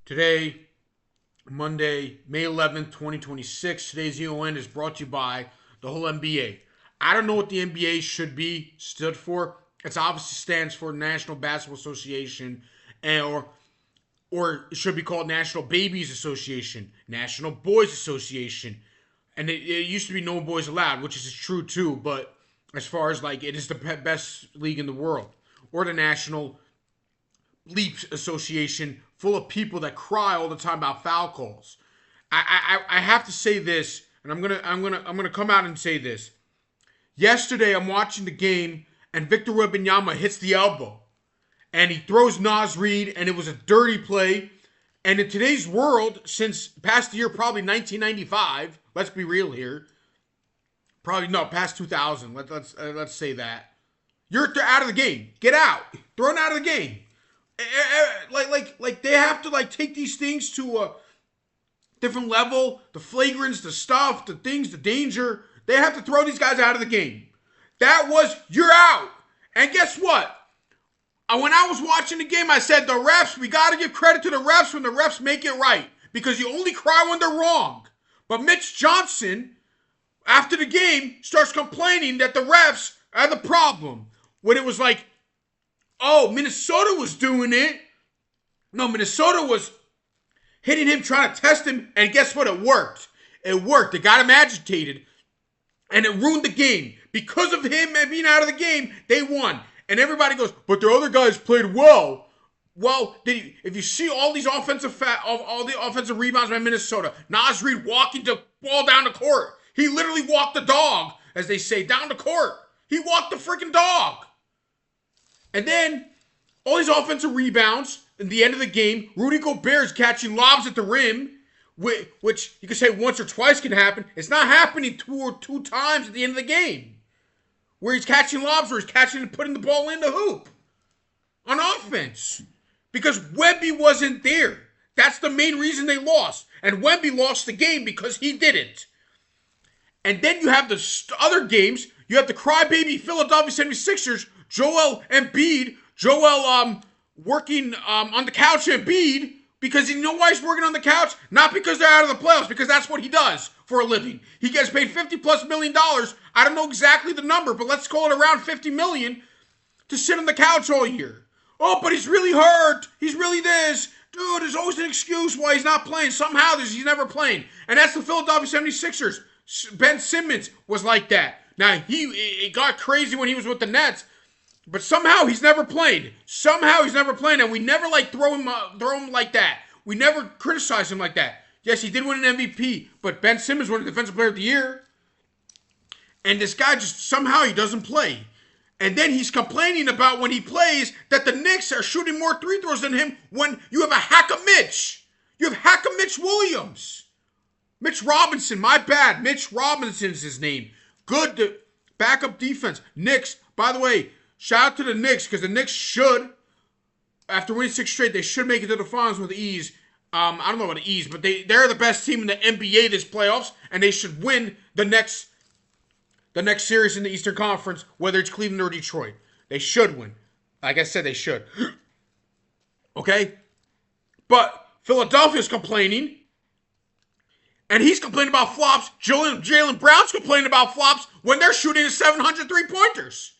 Today, Monday, May 11th, 2026. Today's EON is brought to you by the whole NBA. I don't know what the NBA should be stood for. It obviously stands for National Basketball Association, or it should be called National Babies Association, National Boys Association. And it used to be No Boys Allowed, which is true too, but as far as like it is the best league in the world. Or the National Leaps Association, full of people that cry all the time about foul calls. I have to say this, and I'm gonna come out and say this. Yesterday, I'm watching the game, and Victor Wembanyama hits the elbow, and he throws Naz Reid, and it was a dirty play. And in today's world, since past year, probably 1995, let's be real here, probably no, past 2000. Let's say that you're out of the game. Get out, thrown out of the game. Like they have to like take these things to a different level. The flagrants, the stuff, the things, the danger. They have to throw these guys out of the game. You're out. And guess what? When I was watching the game, I said the refs, we got to give credit to the refs when the refs make it right. Because you only cry when they're wrong. But Mitch Johnson, after the game, starts complaining that the refs are the problem. When it was like, oh, Minnesota was doing it. No, Minnesota was hitting him, trying to test him. And guess what? It worked. It worked. It got him agitated. And it ruined the game. Because of him being out of the game, they won. And everybody goes, but the other guys played well. Well, if you see all these all the offensive rebounds by Minnesota, Naz Reid walking the ball down the court. He literally walked the dog, as they say, down the court. He walked the freaking dog. And then all these offensive rebounds in the end of the game, Rudy Gobert is catching lobs at the rim, which you could say once or twice can happen. It's not happening two times at the end of the game. Where he's catching lobs, where he's catching and putting the ball in the hoop on offense. Because Wemby wasn't there. That's the main reason they lost. And Wemby lost the game because he didn't. And then you have the other games. You have the crybaby Philadelphia 76ers, Joel Embiid, working on the couch Embiid, because you know why he's working on the couch? Not because they're out of the playoffs, because that's what he does for a living. He gets paid $50+ million. I don't know exactly the number, but let's call it around $50 million to sit on the couch all year. Oh, but he's really hurt. He's really this. Dude, there's always an excuse why he's not playing. Somehow he's never playing. And that's the Philadelphia 76ers. Ben Simmons was like that. Now, it got crazy when he was with the Nets, but somehow he's never played. And we never throw him like that. We never criticize him like that. Yes, he did win an MVP, but Ben Simmons won the Defensive Player of the Year. And this guy just somehow he doesn't play. And then he's complaining about when he plays that the Knicks are shooting more free throws than him when you have a Hack-a-Mitch. You have Hack-a-Mitch Williams. Mitch Robinson, my bad. Mitch Robinson's his name. Good backup defense. Knicks, by the way, shout out to the Knicks, because the Knicks should, after winning 6 straight, they should make it to the finals with ease. I don't know about ease, but they're the best team in the NBA this playoffs, and they should win the next series in the Eastern Conference, whether it's Cleveland or Detroit. They should win. Like I said, they should. Okay? But Philadelphia's complaining, and he's complaining about flops. Jaylen Brown's complaining about flops when they're shooting 700 3-pointers.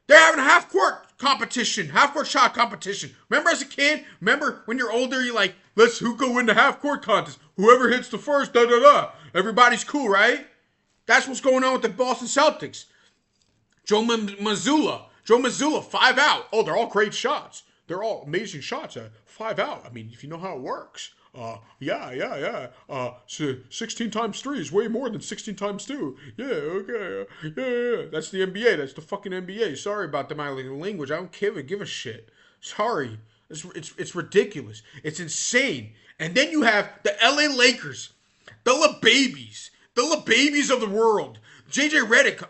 They're having a half-court competition, half-court shot competition. Remember as a kid? Remember when you're older, you're like, who go win the half-court contest? Whoever hits the first, da-da-da. Everybody's cool, right? That's what's going on with the Boston Celtics. Joe Mazzulla, 5 out. Oh, they're all great shots. They're all amazing shots. 5 out. I mean, if you know how it works. Yeah. 16 times 3 is way more than 16 times 2. Yeah, okay. Yeah. That's the NBA. That's the fucking NBA. Sorry about my language. I don't give a shit. Sorry. It's ridiculous. It's insane. And then you have the LA Lakers. The LaBabies of the world. JJ Redick,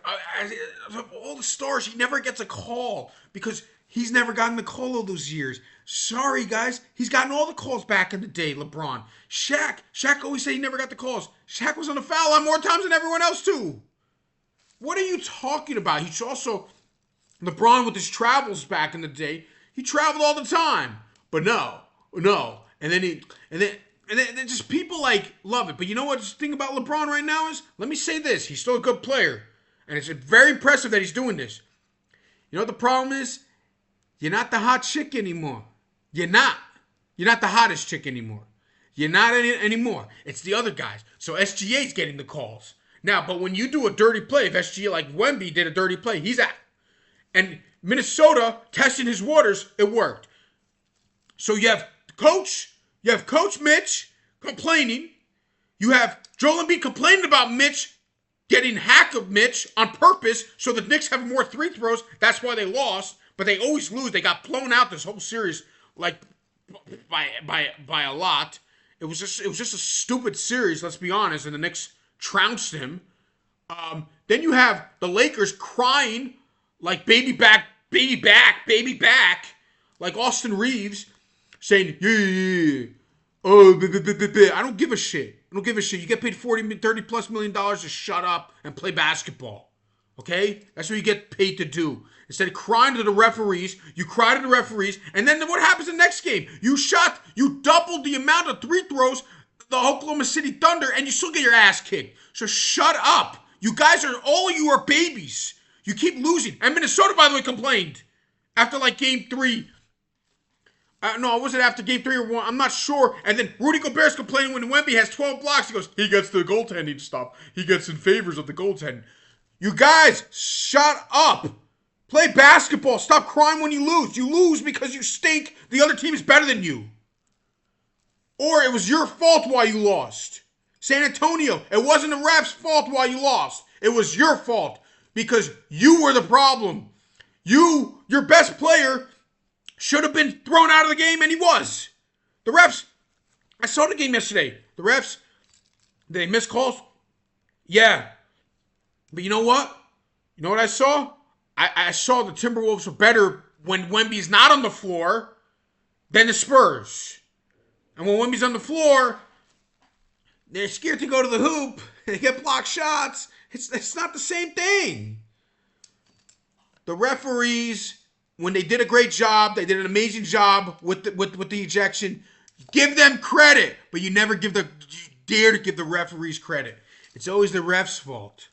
of all the stars, he never gets a call because he's never gotten the call all those years. Sorry, guys. He's gotten all the calls back in the day, LeBron. Shaq always said he never got the calls. Shaq was on the foul line more times than everyone else, too. What are you talking about? He's also, LeBron with his travels back in the day, he traveled all the time. But no. And then and then just people like love it. But you know what the thing about LeBron right now is? Let me say this. He's still a good player. And it's very impressive that he's doing this. You know what the problem is? You're not the hot chick anymore. You're not. You're not the hottest chick anymore. You're not anymore. It's the other guys. So SGA's getting the calls. Now, but when you do a dirty play, if SGA, like Wemby did a dirty play, he's out. And Minnesota testing his waters, it worked. So you have Coach Mitch complaining. You have Joel Embiid complaining about Mitch getting hack of Mitch on purpose so the Knicks have more free throws. That's why they lost. But they always lose. They got blown out this whole series like by a lot. It was just a stupid series, let's be honest, and the Knicks trounced him. Then you have the Lakers crying like baby back, like Austin Reeves saying, yeah. Oh, I don't give a shit. You get paid $30 plus million to shut up and play basketball. Okay? That's what you get paid to do. Instead of crying to the referees, you cry to the referees, and then what happens in the next game? You doubled the amount of free throws the Oklahoma City Thunder, and you still get your ass kicked. So shut up. You guys all of you are babies. You keep losing. And Minnesota, by the way, complained after like game 3. No, was it after game 3 or 1? I'm not sure. And then Rudy Gobert's complaining when Wemby has 12 blocks. He goes, he gets the goaltending stuff. He gets in favors of the goaltending. You guys, shut up. Play basketball. Stop crying when you lose. You lose because you stink. The other team is better than you. Or it was your fault why you lost. San Antonio, it wasn't the refs' fault why you lost. It was your fault because you were the problem. Your best player should have been thrown out of the game, and he was. The refs, I saw the game yesterday. The refs, they missed calls? Yeah. But you know what? You know what I saw? I saw the Timberwolves were better when Wemby's not on the floor than the Spurs. And when Wemby's on the floor, they're scared to go to the hoop. They get blocked shots. It's not the same thing. The referees, when they did a great job, they did an amazing job with the ejection. Give them credit, but you never dare to give the referees credit. It's always the refs' fault.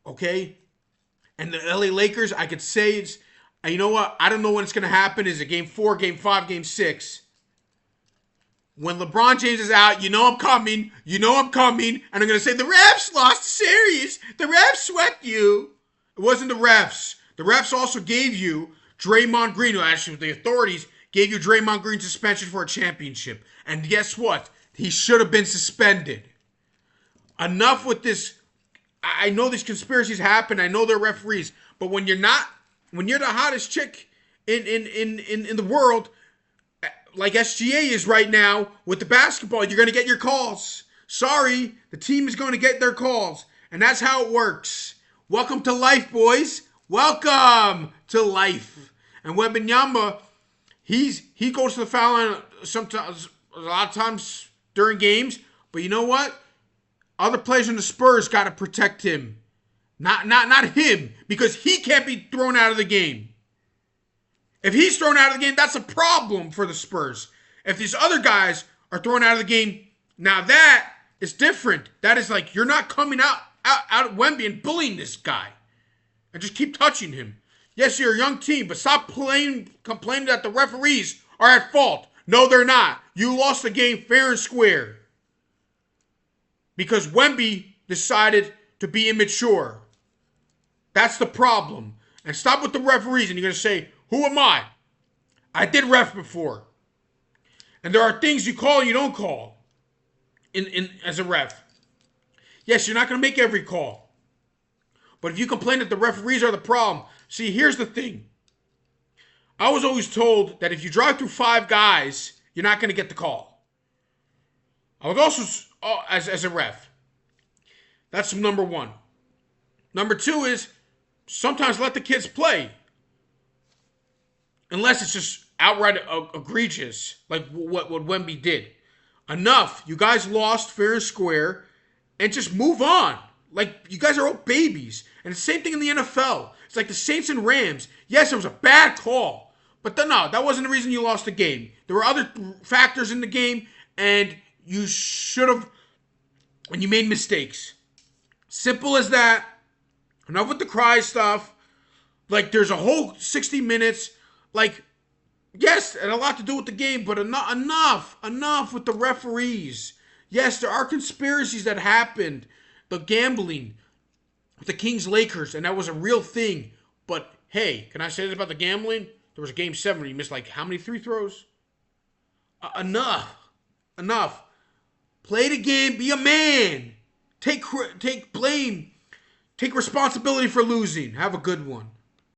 Okay? And the LA Lakers, I could say and you know what? I don't know when it's going to happen. Is it game 4, game 5, game 6? When LeBron James is out, you know I'm coming. And I'm going to say, the refs lost the series. The refs swept you. It wasn't the refs. The refs also gave you Draymond Green, who actually, the authorities gave you Draymond Green suspension for a championship. And guess what? He should have been suspended. Enough with this. I know these conspiracies happen. I know they're referees. But when you're the hottest chick in the world, like SGA is right now with the basketball, you're going to get your calls. Sorry, the team is going to get their calls. And that's how it works. Welcome to life, boys. Welcome to life. And Wembanyama, he goes to the foul line sometimes, a lot of times during games. But you know what? Other players in the Spurs got to protect him. Not him, because he can't be thrown out of the game. If he's thrown out of the game, that's a problem for the Spurs. If these other guys are thrown out of the game, now that is different. That is like, you're not coming out at Wemby and bullying this guy. And just keep touching him. Yes, you're a young team, but stop complaining that the referees are at fault. No, they're not. You lost the game fair and square. Because Wemby decided to be immature. That's the problem. And stop with the referees. And you're going to say, who am I? I did ref before. And there are things you call and you don't call in as a ref. Yes, you're not going to make every call. But if you complain that the referees are the problem, see, here's the thing. I was always told that if you drive through 5 guys, you're not going to get the call. I was also, as a ref. That's number 1. Number 2 is sometimes let the kids play. Unless it's just outright egregious, like what Wemby did. Enough. You guys lost fair and square, and just move on. Like, you guys are all babies. And it's the same thing in the NFL. It's like the Saints and Rams. Yes, it was a bad call, No, that wasn't the reason you lost the game. There were other factors in the game, and you should have, and you made mistakes. Simple as that. Enough with the cry stuff. Like, there's a whole 60 minutes. Like, yes, it had a lot to do with the game, but enough with the referees. Yes, there are conspiracies that happened. The gambling with the Kings Lakers, and that was a real thing. But hey, can I say this about the gambling? There was a game 7 where you missed like how many free throws? Enough. Play the game. Be a man. Take blame. Take responsibility for losing. Have a good one.